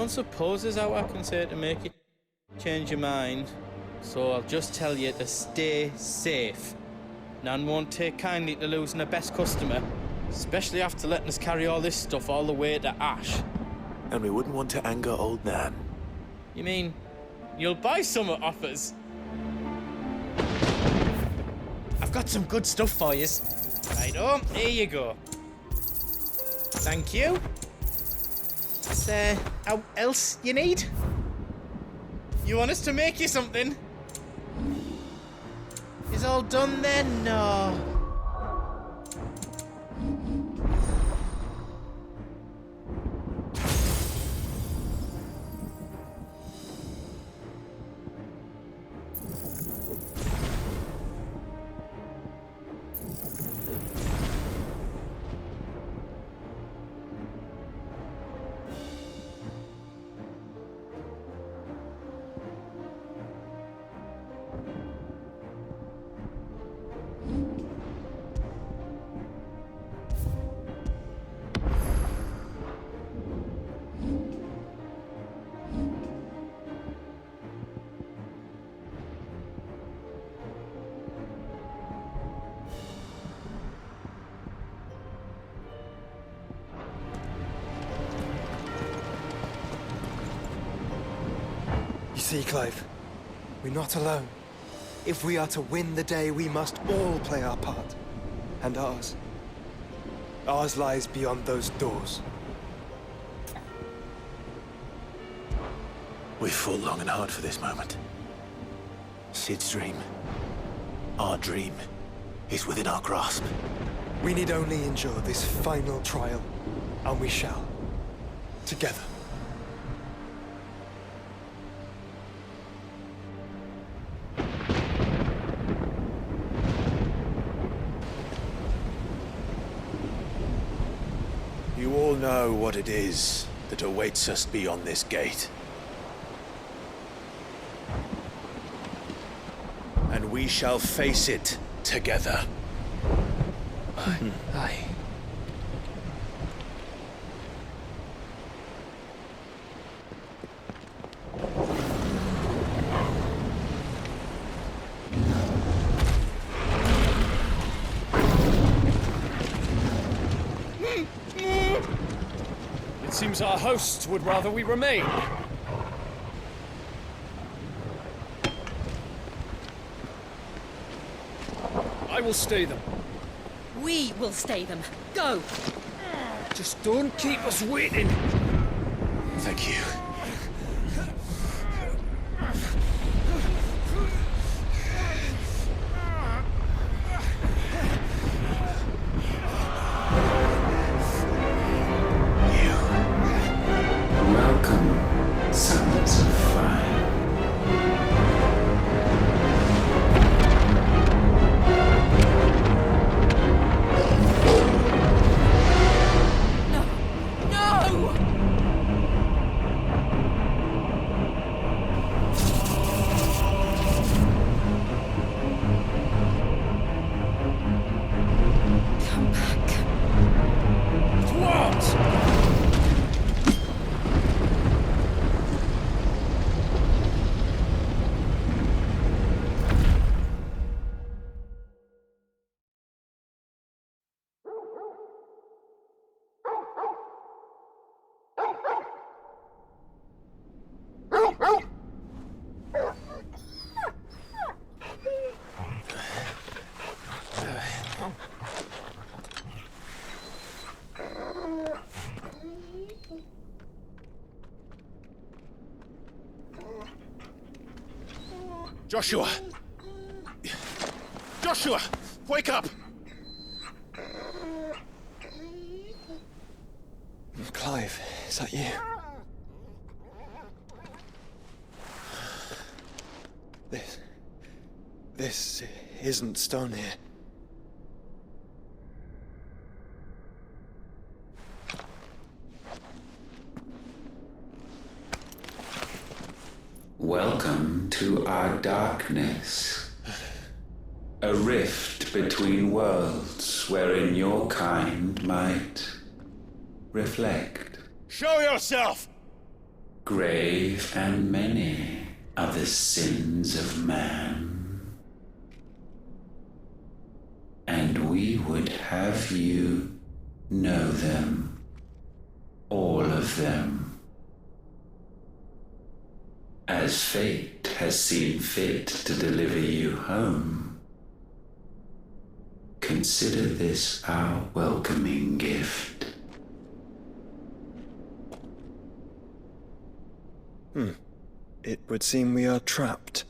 suppose there's how I can say to make you change your mind. So I'll just tell you to stay safe. Nan won't take kindly to losing her best customer, especially after letting us carry all this stuff all the way to Ash. And we wouldn't want to anger old Nan. You mean you'll buy some off us? I've got some good stuff for you. Righto, here you go. Thank you. Is there how else you need? You want us to make you something? Is all done then? No. See, Clive, we're not alone. If we are to win the day, we must all play our part. And ours. Ours lies beyond those doors. We've fought long and hard for this moment. Sid's dream, our dream, is within our grasp. We need only endure this final trial, and we shall. Together. You all know what it is that awaits us beyond this gate. And we shall face it together. Aye. It seems our hosts would rather we remain. I will stay them. We will stay them. Go! Just don't keep us waiting. Thank you. Welcome, sons of fire. Joshua! Joshua! Wake up! Clive, is that you? This isn't stone here. Welcome to our darkness. A rift between worlds wherein your kind might reflect. Show yourself! Grave and many are the sins of man, and we would have you know them, all of them, as fate has seen fit to deliver you home. Consider this our welcoming gift. It would seem we are trapped.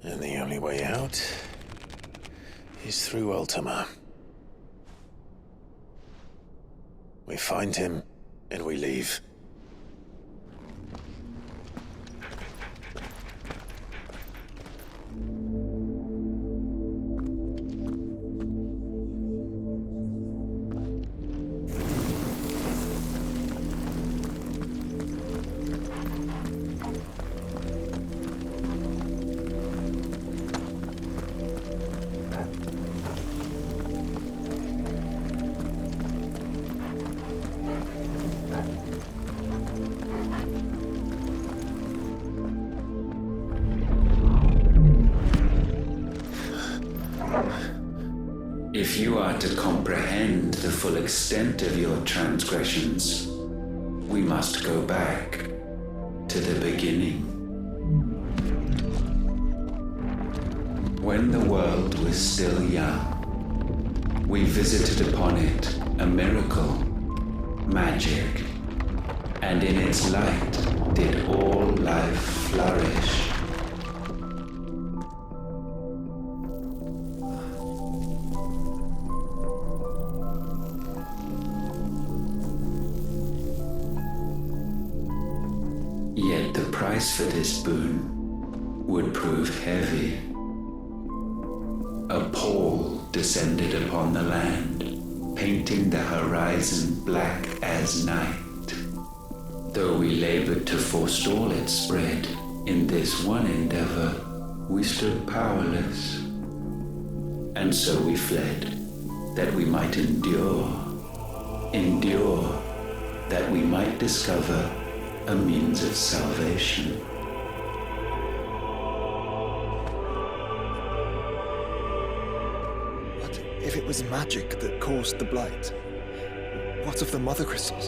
And the only way out is through Ultima. We find him, and we leave. If you are to comprehend the full extent of your transgressions, we must go back to the beginning. When the world was still young, we visited upon it a miracle, magic, and in its light did all life flourish. Yet the price for this boon would prove heavy. A pall descended upon the land, painting the horizon black as night. Though we labored to forestall its spread, in this one endeavor we stood powerless. And so we fled, that we might endure, that we might discover a means of salvation. But if it was magic that caused the blight, what of the mother crystals?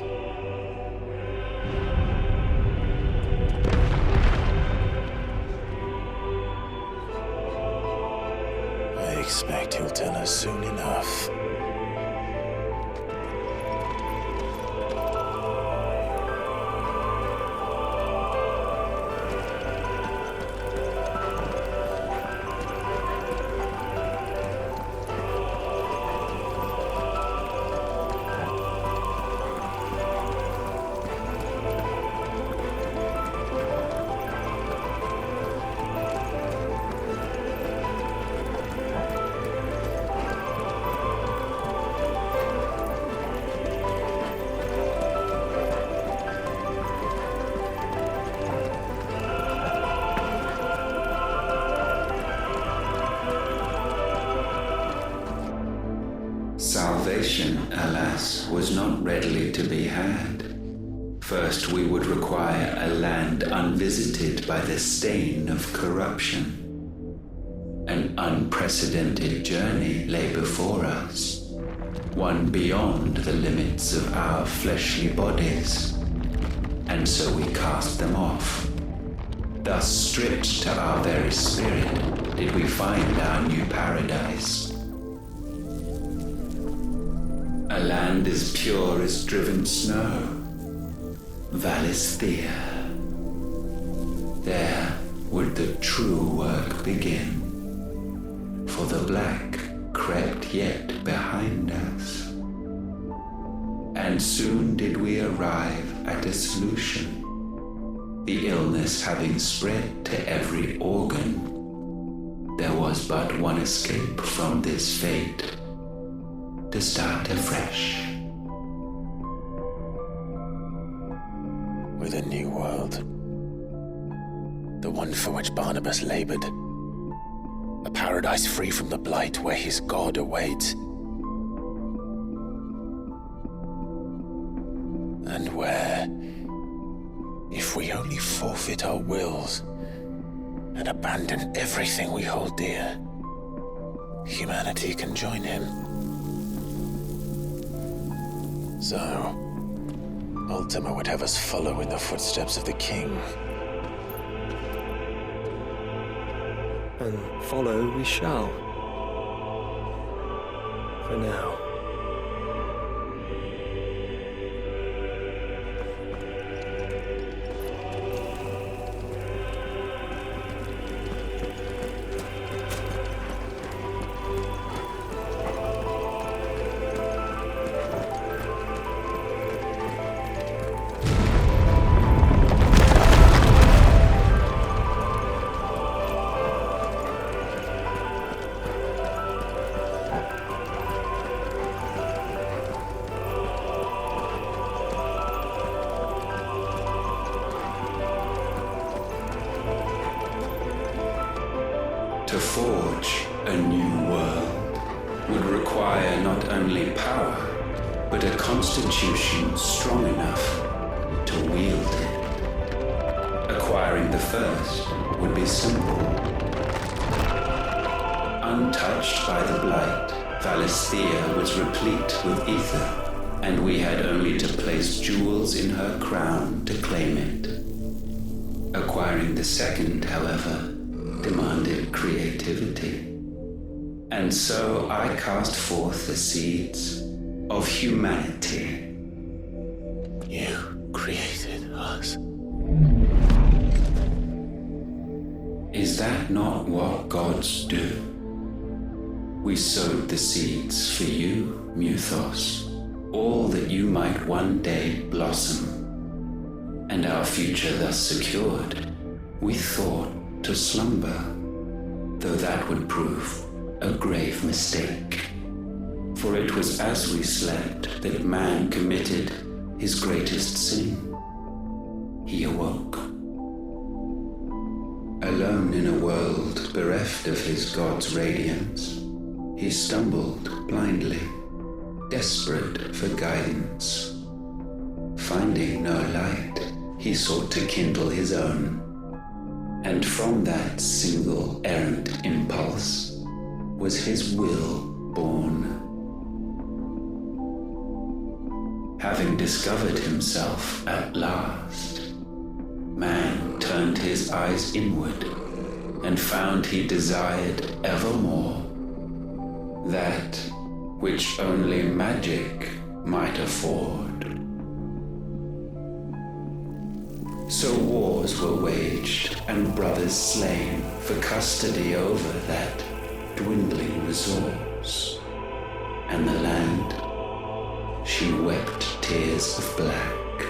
I expect he'll tell us soon enough. Salvation, alas, was not readily to be had. First, we would require a land unvisited by the stain of corruption. An unprecedented journey lay before us, one beyond the limits of our fleshly bodies. And so we cast them off. Thus, stripped to our very spirit, did we find our new paradise. A land as pure as driven snow, Valisthea. There would the true work begin, for the black crept yet behind us. And soon did we arrive at a solution. The illness having spread to every organ, there was but one escape from this fate: to start afresh. With a new world. The one for which Barnabas labored. A paradise free from the blight where his God awaits. And where forfeit our wills and abandon everything we hold dear, humanity can join him. So, Ultima would have us follow in the footsteps of the king. And follow we shall. For now. To forge a new world would require not only power, but a constitution strong enough to wield it. Acquiring the first would be simple. Untouched by the blight, Valisthea was replete with ether, and we had only to place jewels in her crown to claim it. Acquiring the second, however, demanded creativity. And so I cast forth the seeds of humanity. You created us. Is that not what gods do? We sowed the seeds for you, Muthos, all that you might one day blossom. And our future thus secured, we thought to slumber, though that would prove a grave mistake. For it was as we slept that man committed his greatest sin. He awoke. Alone in a world bereft of his god's radiance, he stumbled blindly, desperate for guidance. Finding no light, he sought to kindle his own. And from that single errant impulse was his will born. Having discovered himself at last, man turned his eyes inward and found he desired evermore that which only magic might afford. So wars were waged and brothers slain for custody over that dwindling resource. And the land, she wept tears of black.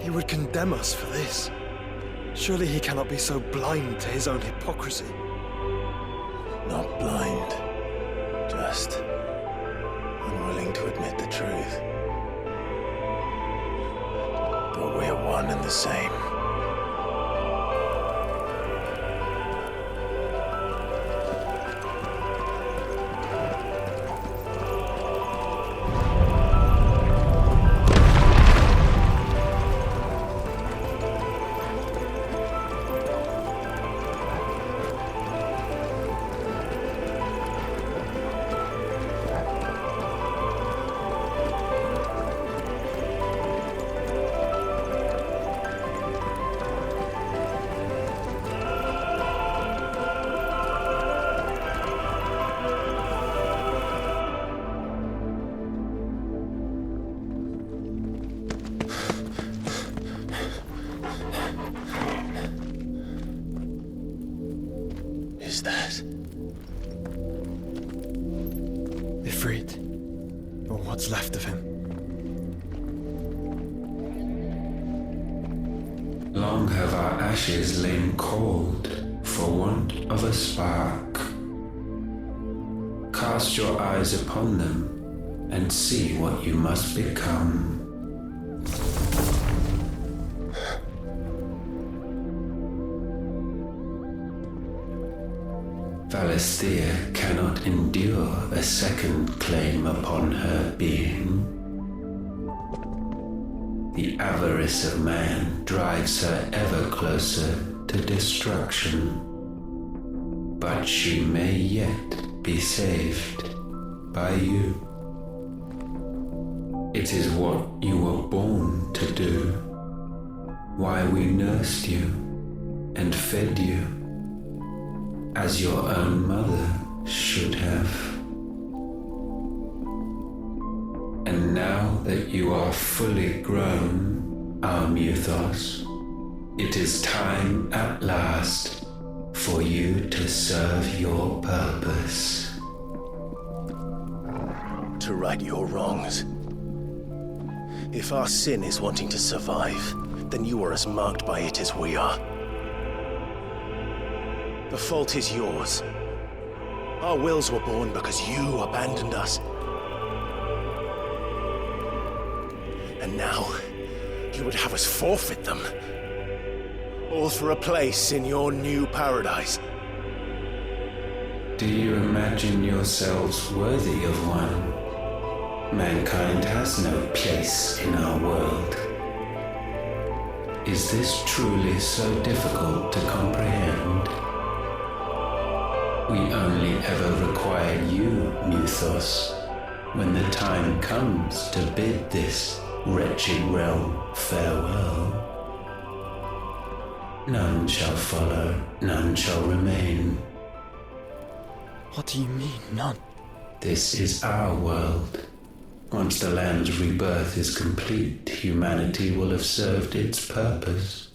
He would condemn us for this. Surely he cannot be so blind to his own hypocrisy. Not blind, just unwilling to admit the truth. But we're one and the same. Is that Ifrit, or what's left of him? Long have our ashes lain cold for want of a spark. Cast your eyes upon them and see what you must become. Valisthea cannot endure a second claim upon her being. The avarice of man drives her ever closer to destruction. But she may yet be saved by you. It is what you were born to do, why we nursed you and fed you, as your own mother should have. And now that you are fully grown, our Muthos, it is time at last for you to serve your purpose. To right your wrongs. If our sin is wanting to survive, then you are as marked by it as we are. The fault is yours. Our wills were born because you abandoned us. And now, you would have us forfeit them. All for a place in your new paradise. Do you imagine yourselves worthy of one? Mankind has no place in our world. Is this truly so difficult to comprehend? We only ever require you, Muthos, when the time comes to bid this wretched realm farewell. None shall follow, none shall remain. What do you mean, none? This is our world. Once the land's rebirth is complete, humanity will have served its purpose.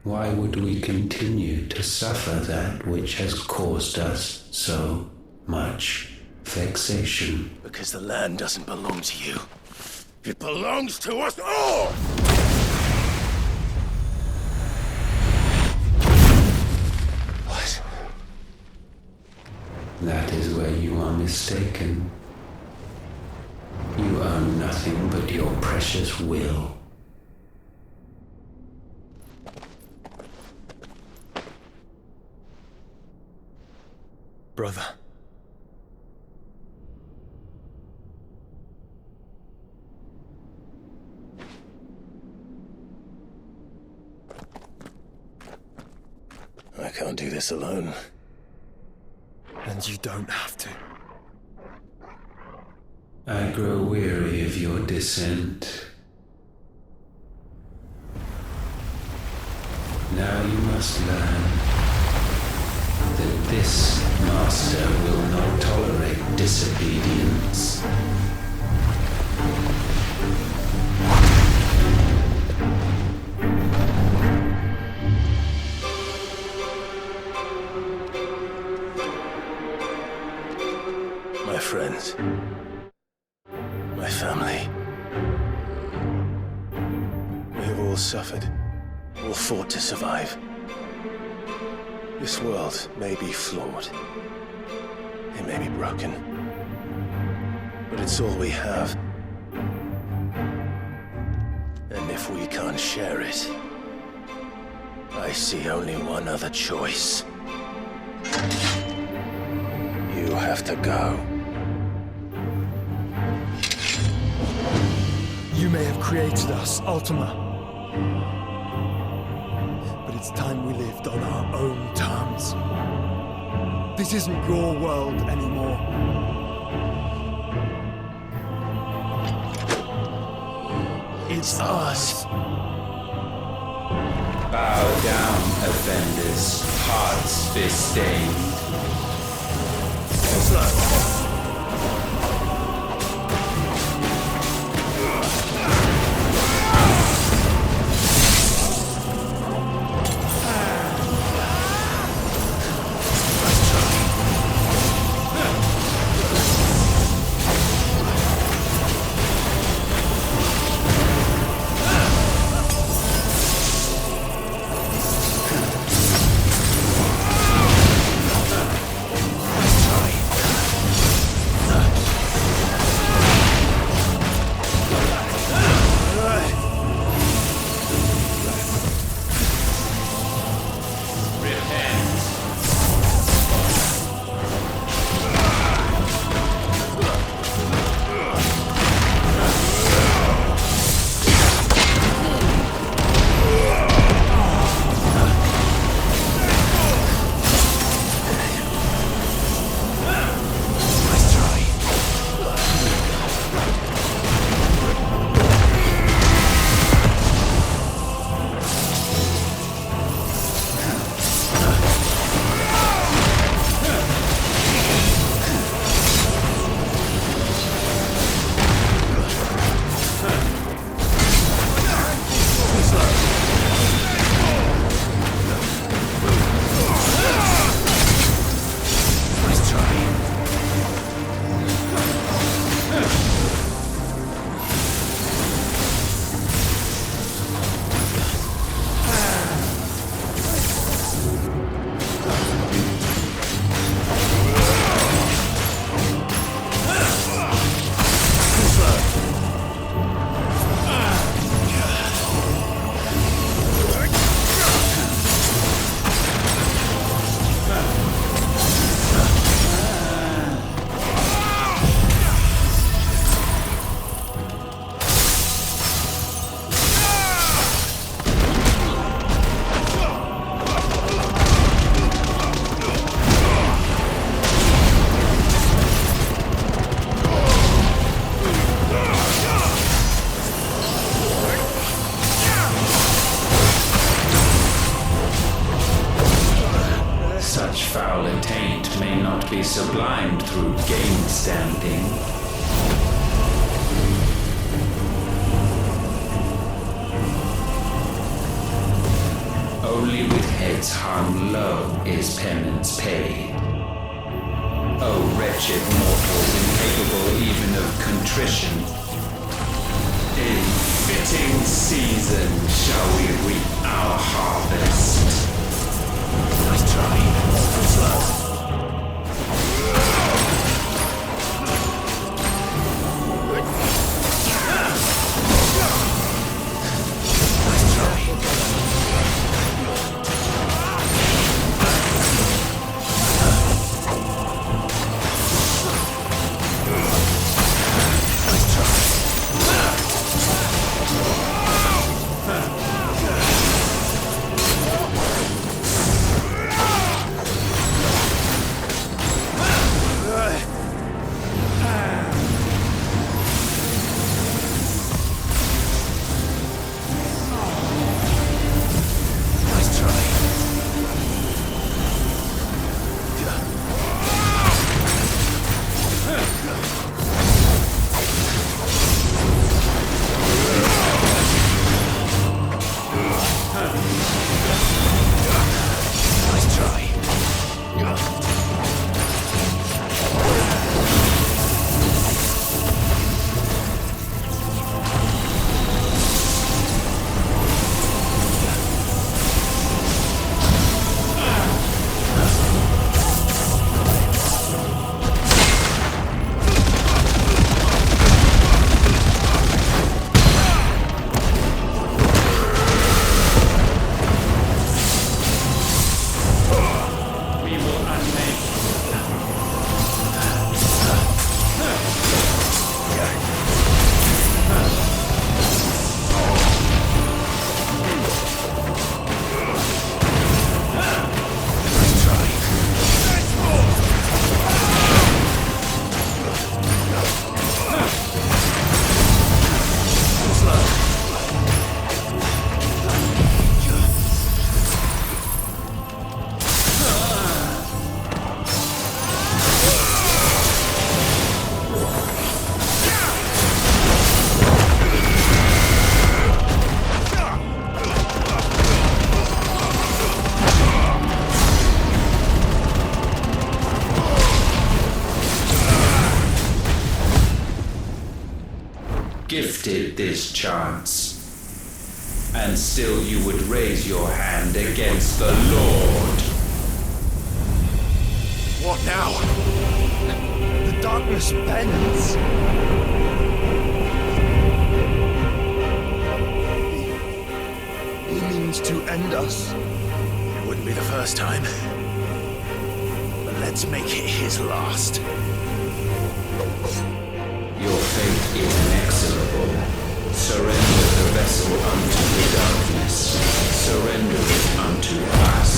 Why would we continue to suffer that which has caused us so much vexation? Because the land doesn't belong to you. It belongs to us all! What? That is where you are mistaken. You own nothing but your precious will. Brother. I can't do this alone. And you don't have to. I grow weary of your dissent. Now you must learn that this master will not tolerate disobedience. My friends. My family. We have all suffered, all fought to survive. This world may be flawed. It may be broken. But it's all we have. And if we can't share it, I see only one other choice. You have to go. You may have created us, Ultima. But it's time we lived on our own terms. This isn't your world anymore. It's ours. Bow down, offenders, hearts fist-stained. foul attaint may not be sublimed through game standing. Only with heads hung low is penance paid. O wretched mortals incapable even of contrition, in fitting season shall we reap our harvest. Nice try. Gifted this chance, and still you would raise your hand against the Lord. What now? The darkness bends. He means to end us. It wouldn't be the first time. But let's make it his last. Your fate is inexorable. Surrender the vessel unto the darkness. Surrender it unto us.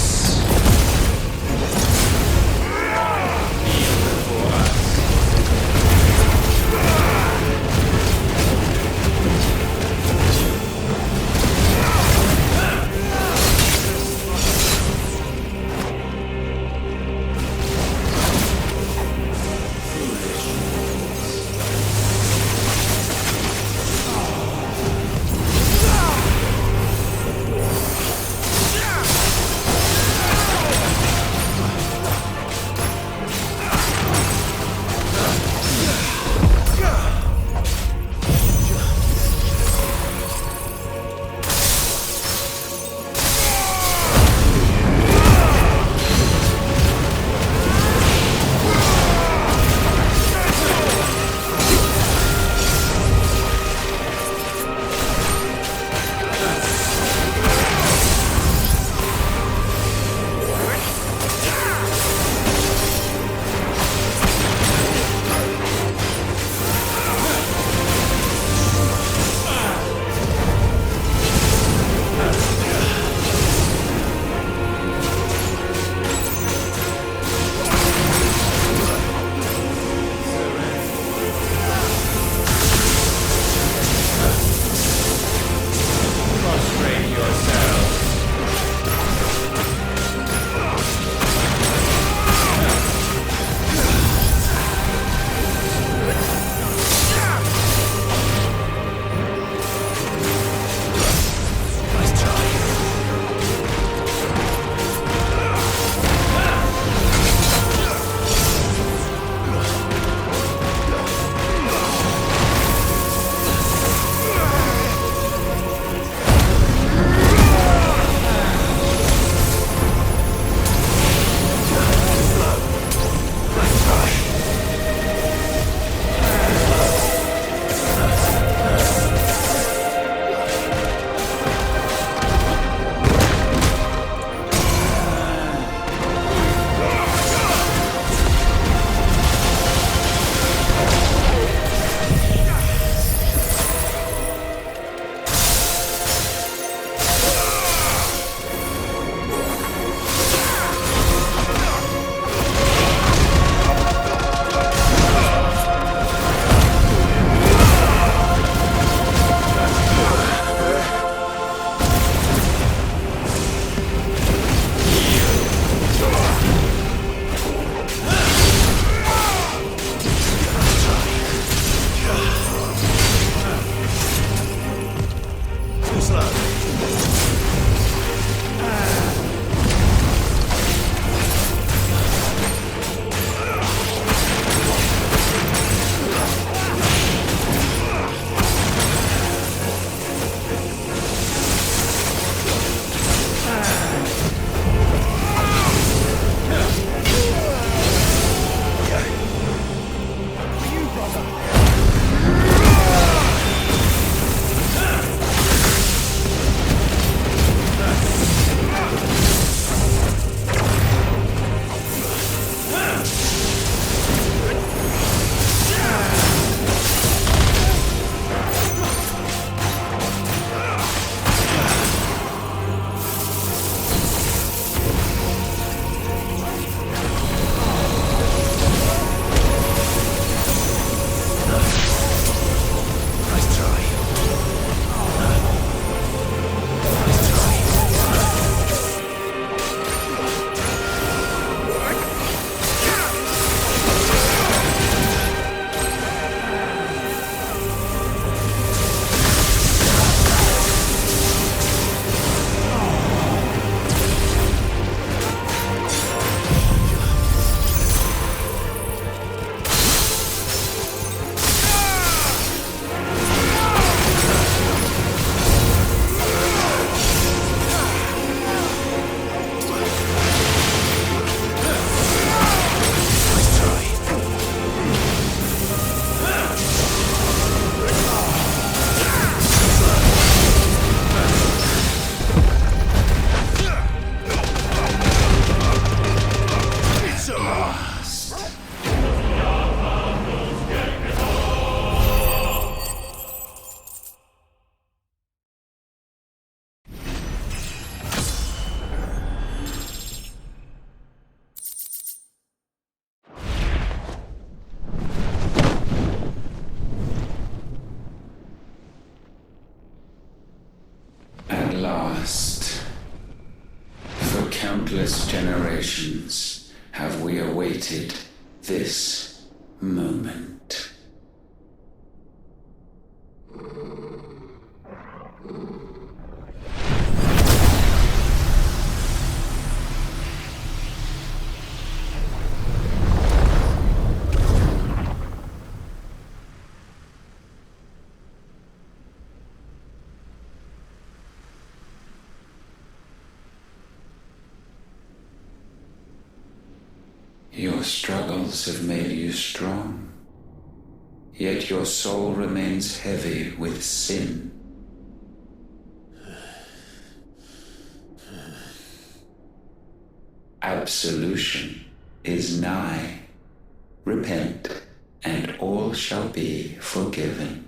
Even for us. last. For countless generations have we awaited this moment. Your struggles have made you strong, yet your soul remains heavy with sin. Absolution is nigh. Repent, and all shall be forgiven.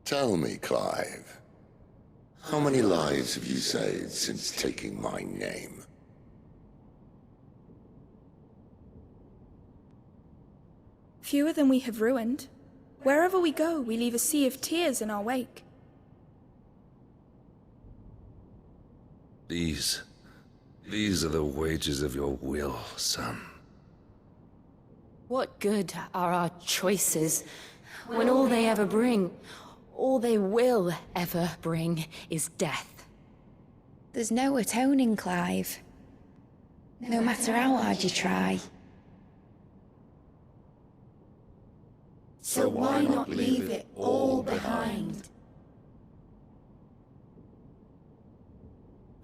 Tell me, Clive, how many lives have you saved since taking my name? Fewer than we have ruined. Wherever we go, we leave a sea of tears in our wake. These are the wages of your will, son. What good are our choices when all they ever bring, all they will ever bring, is death? There's no atoning, Clive. No matter how hard you try. So why not leave it all behind?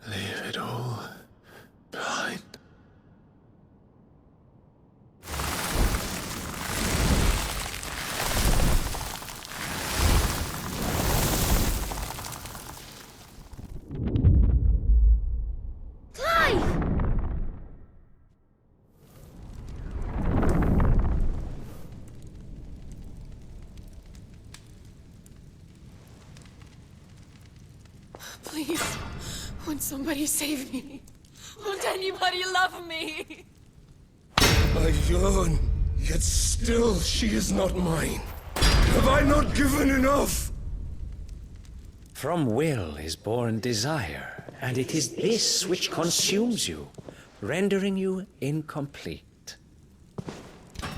Leave it all behind. Please, won't somebody save me? Won't anybody love me? I yearn, yet still she is not mine. Have I not given enough? From will is born desire, and it is this which consumes you, rendering you incomplete.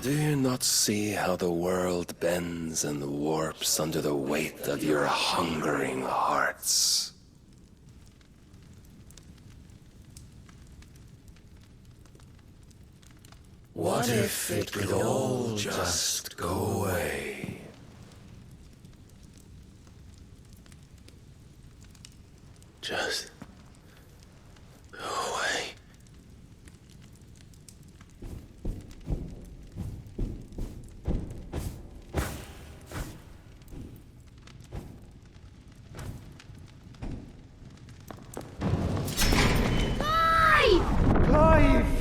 Do you not see how the world bends and warps under the weight of your hungering hearts? What if it could all just go away? Just go away. Clive!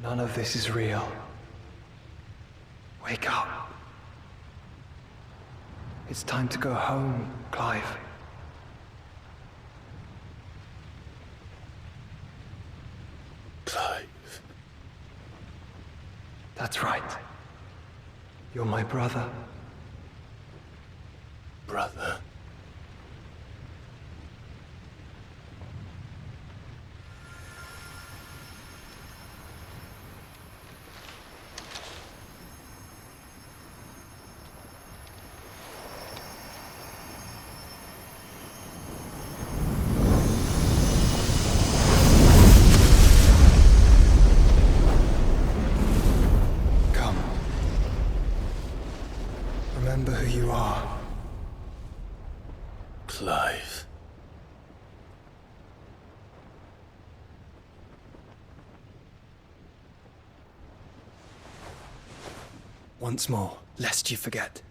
None of this is real. Wake up. It's time to go home, Clive. Clive. That's right. You're my brother. brother. Come. Remember who you are. Clive. Once more, lest you forget.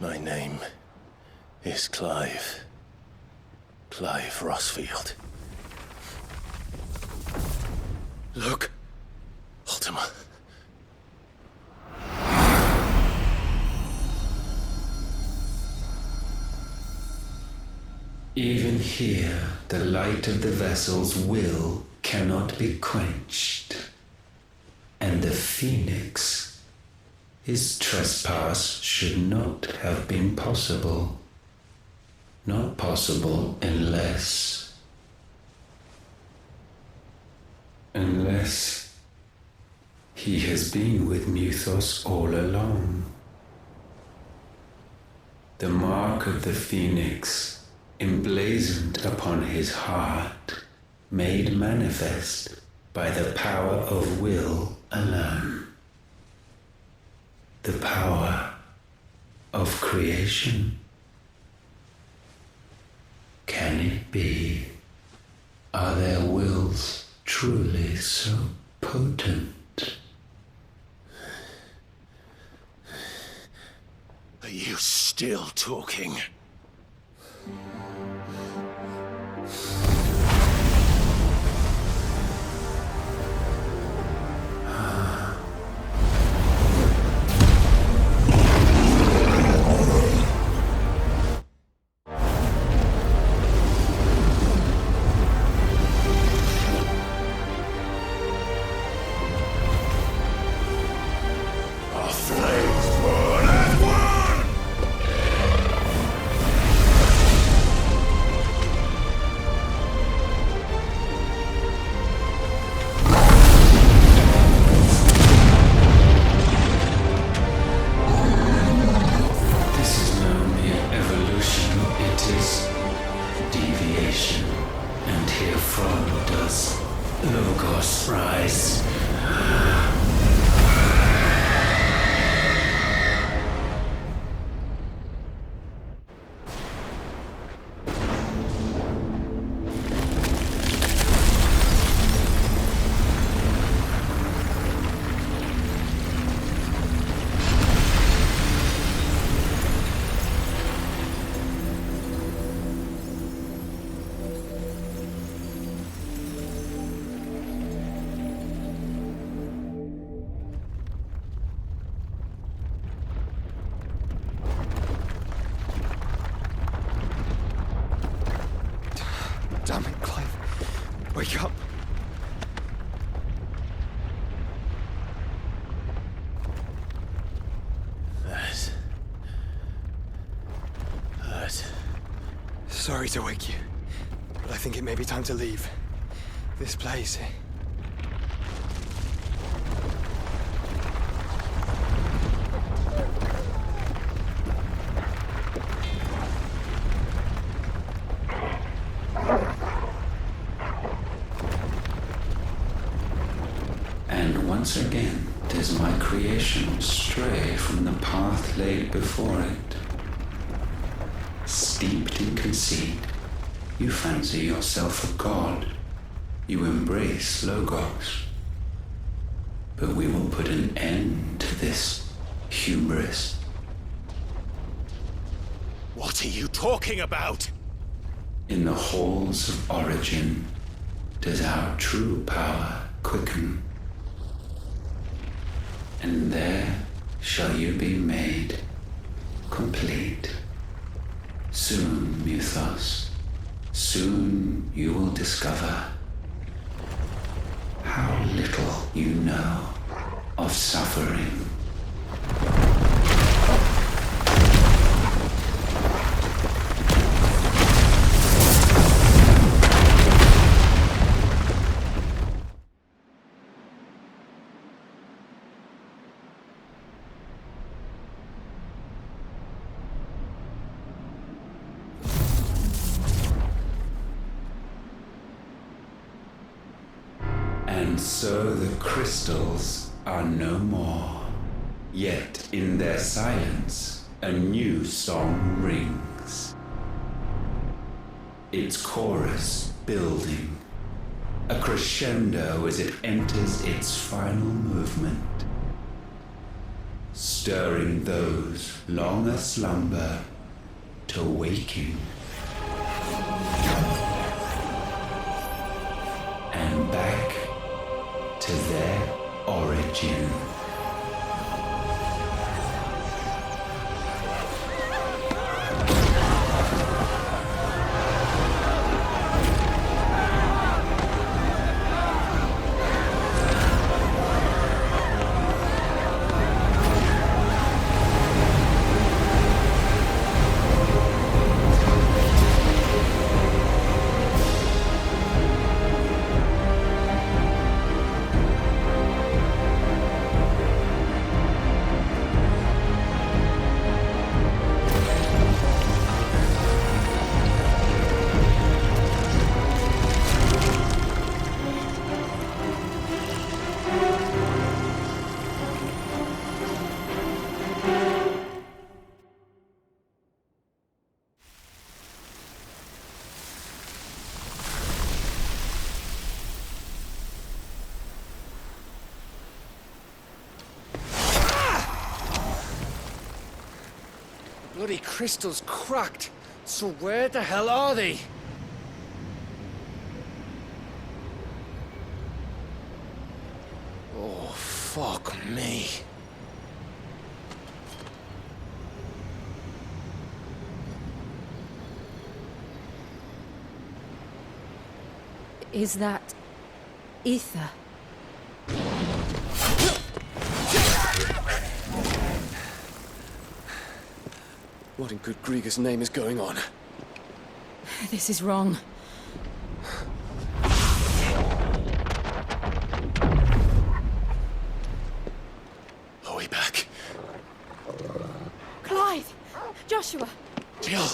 My name is Clive. Clive Rossfield. Look. Ultima. Even here, the light of the vessel's will cannot be quenched. And the Phoenix, his trespass should not have been possible. Not possible unless he has been with Muthos all along. The mark of the Phoenix, emblazoned upon his heart, made manifest by the power of will alone. The power of creation. Can it be? Are their wills truly so potent? Are you still talking? Damn it, Clive. Wake up. That. Sorry to wake you, but I think it may be time to leave. This place. And once again does my creation stray from the path laid before it. Steeped in conceit, you fancy yourself a god. You embrace Logos. But we will put an end to this hubris. What are you talking about? In the halls of origin does our true power quicken. And there shall you be made complete. Soon, Muthos, soon you will discover how little you know. of suffering. And so the crystals are no more. Yet in their silence, a new song rings. Its chorus building, a crescendo as it enters its final movement, stirring those long aslumber to waking. And back to their origin. Bloody crystal's cracked. So where the hell are they? Oh, fuck me. Is that ether? What in good Grieger's name is going on? This is wrong. Are we back? Clive! Joshua! Jill!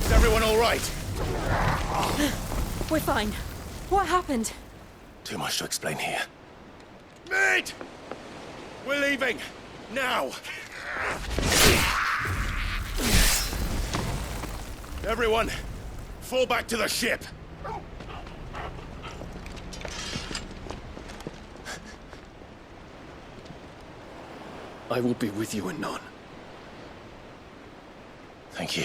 Is everyone all right? We're fine. What happened? Too much to explain here. Mate! We're leaving! Now! Everyone, fall back to the ship! I will be with you anon. Thank you.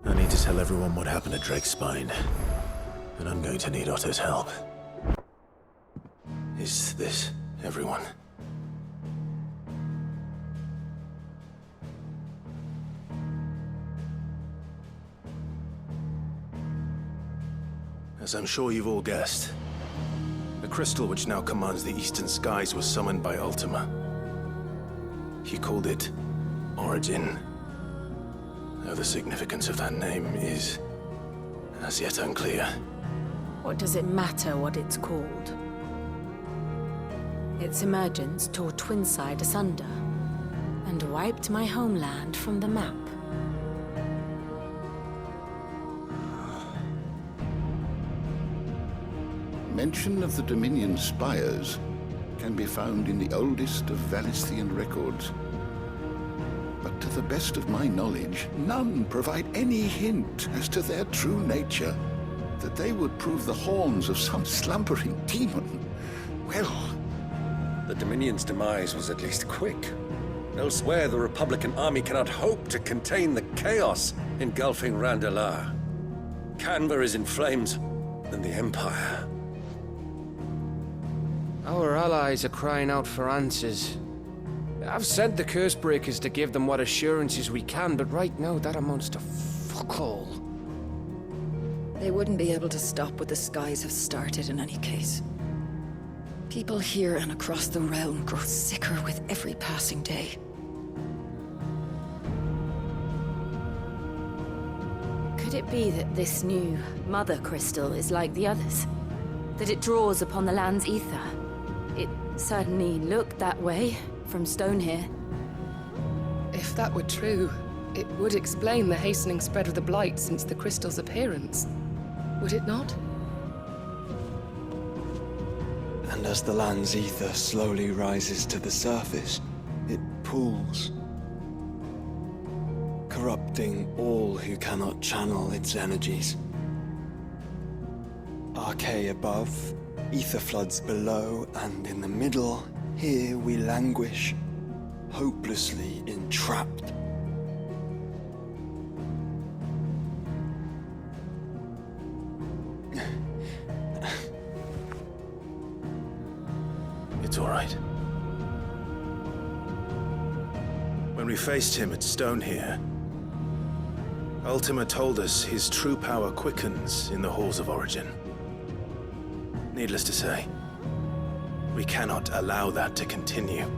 I need to tell everyone what happened at Drake's Spine, and I'm going to need Otto's help. Is this everyone? As I'm sure you've all guessed, the crystal which now commands the eastern skies was summoned by Ultima. He called it Origin. Though the significance of that name is as yet unclear. What does it matter what it's called? Its emergence tore Twinside asunder and wiped my homeland from the map. Mention of the Dominion spires can be found in the oldest of Valisthian records. But to the best of my knowledge, none provide any hint as to their true nature, that they would prove the horns of some slumbering demon. Well, the Dominion's demise was at least quick. Elsewhere, the Republican army cannot hope to contain the chaos engulfing Randalar. Canva is in flames, and the Empire. Our allies are crying out for answers. I've sent the Cursebreakers to give them what assurances we can, but right now that amounts to fuck all. They wouldn't be able to stop what the skies have started in any case. People here and across the realm grow sicker with every passing day. Could it be that this new Mother Crystal is like the others? That it draws upon the land's ether? It certainly looked that way from stone here. If that were true, it would explain the hastening spread of the Blight since the crystal's appearance. Would it not? And as the land's ether slowly rises to the surface, it pools, corrupting all who cannot channel its energies. Archay above, ether floods below, and in the middle, here we languish, hopelessly entrapped. It's all right. When we faced him at Stone here, Ultima told us his true power quickens in the Halls of Origin. Needless to say, we cannot allow that to continue.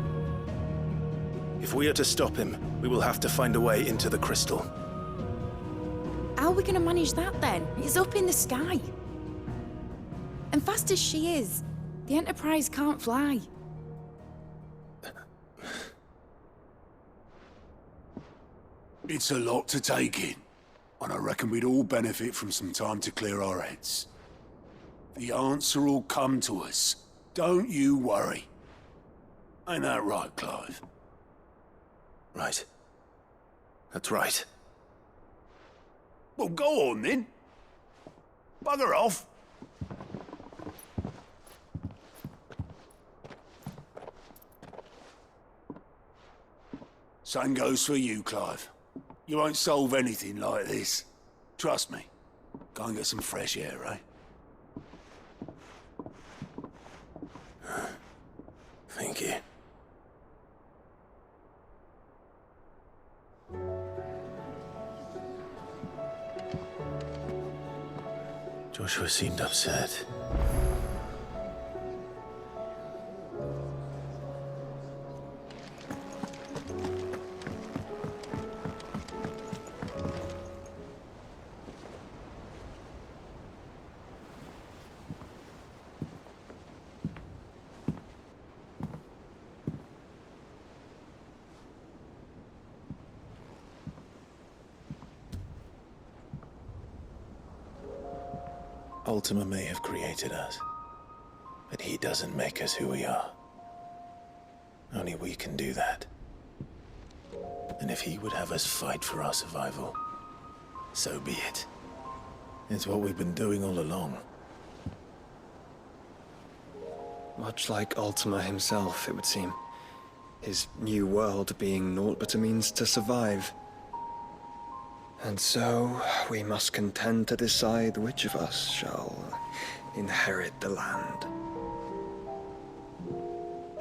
If we are to stop him, we will have to find a way into the crystal. How are we gonna manage that then? It's up in the sky. And fast as she is, the Enterprise can't fly. It's a lot to take in, and I reckon we'd all benefit from some time to clear our heads. The answer will come to us. Don't you worry. Ain't that right, Clive? Right. That's right. Well, go on then. Bugger off. Same goes for you, Clive. You won't solve anything like this. Trust me. Go and get some fresh air, eh? Thank you. Joshua seemed upset. Ultima may have created us, but he doesn't make us who we are. Only we can do that. And if he would have us fight for our survival, so be it. It's what we've been doing all along. Much like Ultima himself, it would seem. His new world being naught but a means to survive. And so, we must contend to decide which of us shall inherit the land.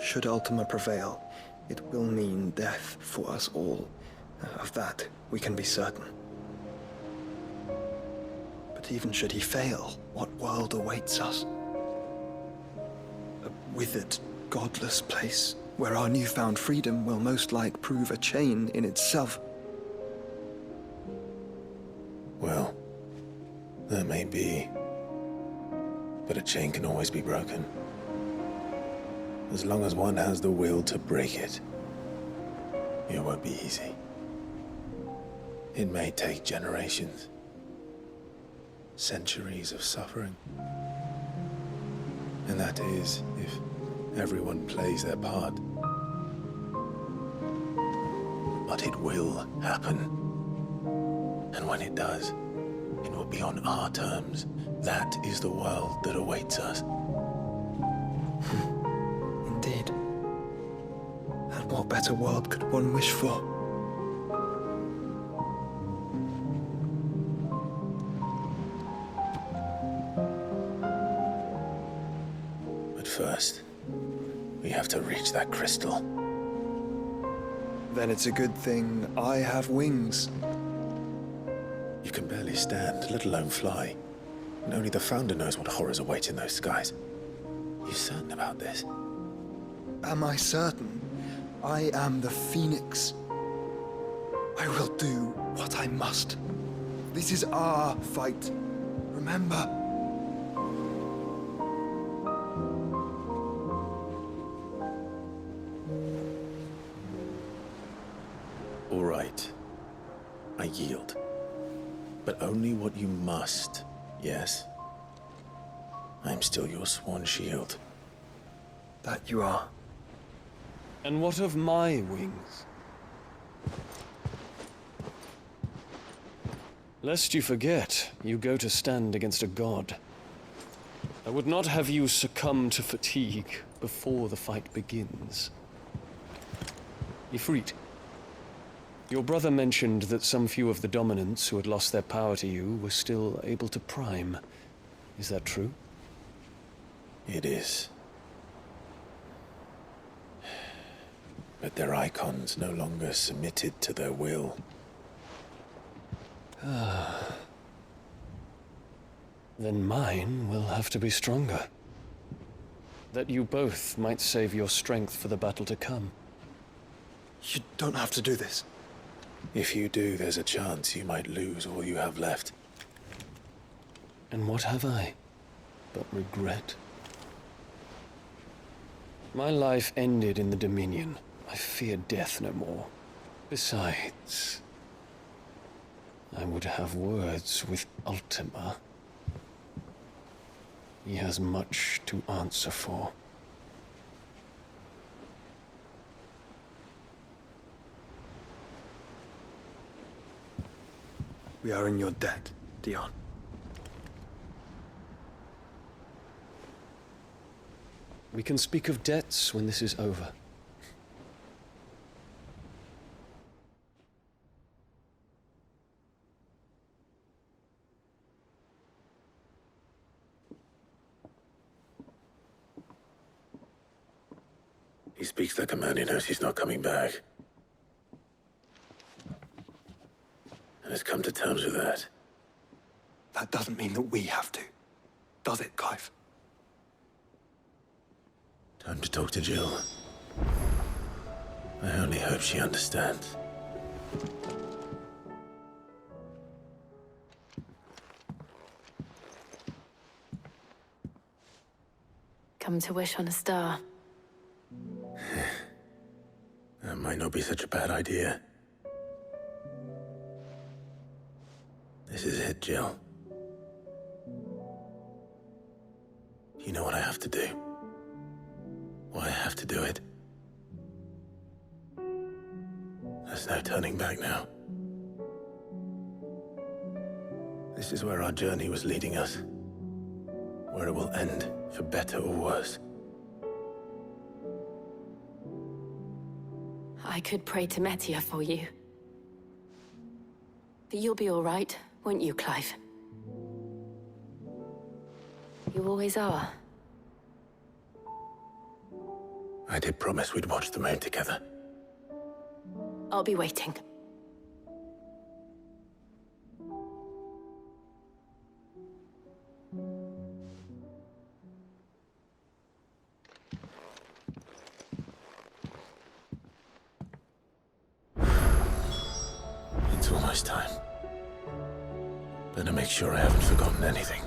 Should Ultima prevail, it will mean death for us all. Of that, we can be certain. But even should he fail, what world awaits us? A withered, godless place, where our newfound freedom will most like prove a chain in itself. Well, that may be. But a chain can always be broken. as long as one has the will to break it. It won't be easy. It may take generations, centuries of suffering. And that is if everyone plays their part. But it will happen. And when it does, it will be on our terms. That is the world that awaits us. Indeed. And what better world could one wish for? But first, we have to reach that crystal. Then it's a good thing I have wings. You can barely stand, let alone fly. And only the Founder knows what horrors await in those skies. You certain about this? Am I certain? I am the Phoenix. I will do what I must. This is our fight. Remember? All right. I yield. But only what you must, yes? I am still your sworn shield. That you are. And what of my wings? Lest you forget, you go to stand against a god. I would not have you succumb to fatigue before the fight begins. Ifrit, your brother mentioned that some few of the dominants who had lost their power to you were still able to prime. Is that true? It is. But their icons no longer submitted to their will. Then mine will have to be stronger. That you both might save your strength for the battle to come. You don't have to do this. If you do, there's a chance you might lose all you have left. And what have I but regret? My life ended in the Dominion. I fear death no more. Besides, I would have words with Ultima. He has much to answer for. We are in your debt, Dion. We can speak of debts when this is over. He speaks like a man who knows he's not coming back. And has come to terms with that. That doesn't mean that we have to, does it, Clive? Time to talk to Jill. I only hope she understands. Come to wish on a star. That might not be such a bad idea. This is it, Jill. You know what I have to do. Why I have to do it. There's no turning back now. This is where our journey was leading us. Where it will end, for better or worse. I could pray to Metia for you. But you'll be all right, won't you, Clive? You always are. I did promise we'd watch the moon together. I'll be waiting. It's almost time. Better make sure I haven't forgotten anything.